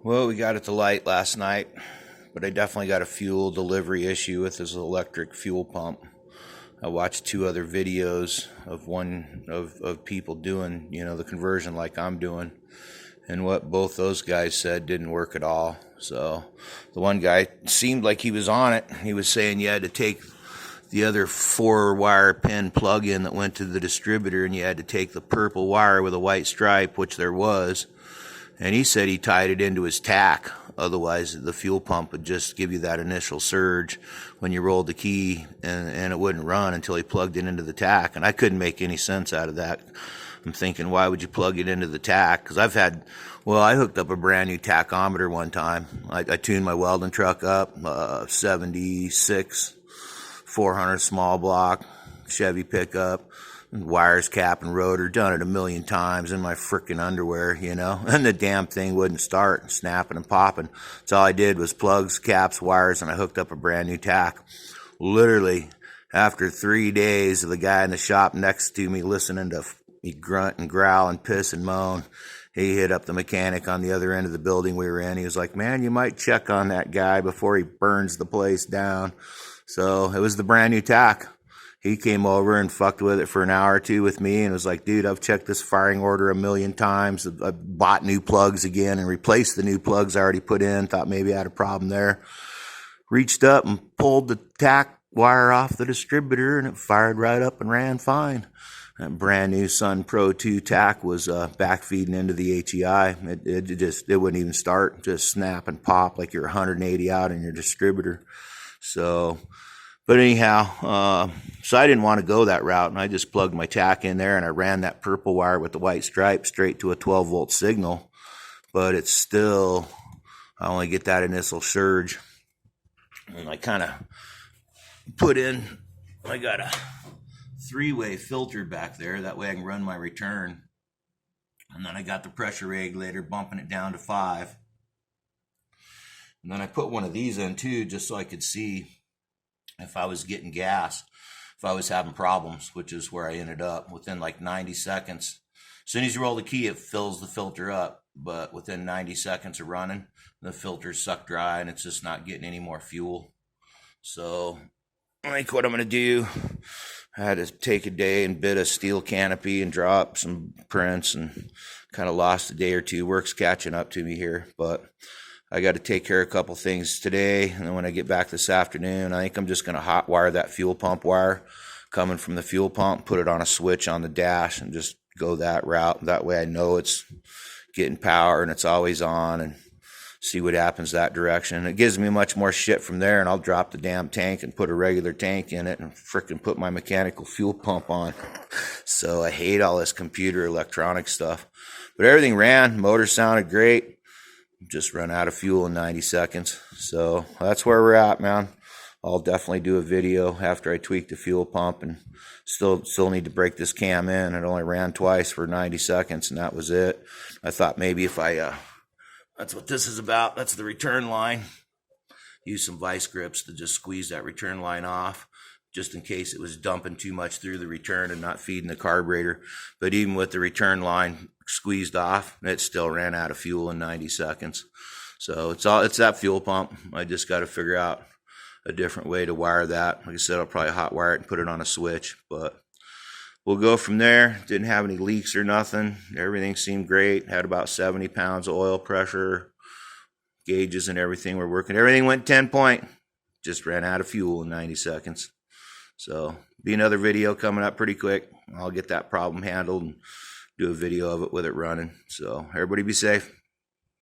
Well, we got it to light last night, but I definitely got a fuel delivery issue with this electric fuel pump. I watched two other videos of people doing, the conversion like I'm doing, and what both those guys said didn't work at all. So the one guy seemed like he was on it. He was saying you had to take the other 4-wire pin plug-in that went to the distributor, and you had to take the purple wire with a white stripe, which there was. And he said he tied it into his tack. Otherwise, the fuel pump would just give you that initial surge when you rolled the key, and it wouldn't run until he plugged it into the tack. And I couldn't make any sense out of that. I'm thinking, why would you plug it into the tack? Because I hooked up a brand new tachometer one time. I tuned my welding truck up, 76, 400 small block, Chevy pickup. Wires, cap, and rotor, done it a million times in my frickin' underwear, and the damn thing wouldn't start, snapping and popping. So all I did was plugs, caps, wires, and I hooked up a brand new tack. Literally, after 3 days of the guy in the shop next to me listening to me grunt and growl and piss and moan, he hit up the mechanic on the other end of the building we were in. He was like, man, you might check on that guy before he burns the place down. So it was the brand new tack. He came over and fucked with it for an hour or two with me and was like, dude, I've checked this firing order a million times. I bought new plugs again and replaced the new plugs I already put in. Thought maybe I had a problem there. Reached up and pulled the tack wire off the distributor, and it fired right up and ran fine. That brand new Sun Pro 2 tack was back feeding into the HEI. It wouldn't even start, just snap and pop like you're 180 out in your distributor. But anyhow, so I didn't want to go that route, and I just plugged my tack in there, and I ran that purple wire with the white stripe straight to a 12-volt signal. But it's still, I only get that initial surge. And I kind of I got a 3-way filter back there. That way I can run my return. And then I got the pressure regulator, bumping it down to 5. And then I put one of these in too, just so I could see if I was getting gas, if I was having problems, which is where I ended up within like 90 seconds. As soon as you roll the key, it fills the filter up, but within 90 seconds of running, the filter's sucked dry and it's just not getting any more fuel. So I think what I'm going to do, I had to take a day and bid a steel canopy and drop some prints, and kind of lost a day or two. Work's catching up to me here, but I got to take care of a couple things today, and then when I get back this afternoon, I think I'm just going to hot wire that fuel pump wire coming from the fuel pump, put it on a switch on the dash, and just go that route. That way I know it's getting power and it's always on, and see what happens that direction. It gives me much more shit from there, and I'll drop the damn tank and put a regular tank in it and frickin' put my mechanical fuel pump on. So I hate all this computer electronic stuff. But everything ran, motor sounded great. Just run out of fuel in 90 seconds. So that's where we're at, man. I'll definitely do a video after I tweak the fuel pump, and still need to break this cam in. It only ran twice for 90 seconds, and that was it. I thought maybe if that's what this is about. That's the return line. Use some vice grips to just squeeze that return line off, just in case it was dumping too much through the return and not feeding the carburetor. But even with the return line squeezed off, it still ran out of fuel in 90 seconds. So it's that fuel pump. I just got to figure out a different way to wire that. Like I said, I'll probably hot wire it and put it on a switch, but we'll go from there. Didn't have any leaks or nothing. Everything seemed great. Had about 70 pounds of oil pressure. Gauges and everything were working. Everything went 10-point. Just ran out of fuel in 90 seconds. So be another video coming up pretty quick. I'll get that problem handled and do a video of it with it running. So everybody be safe.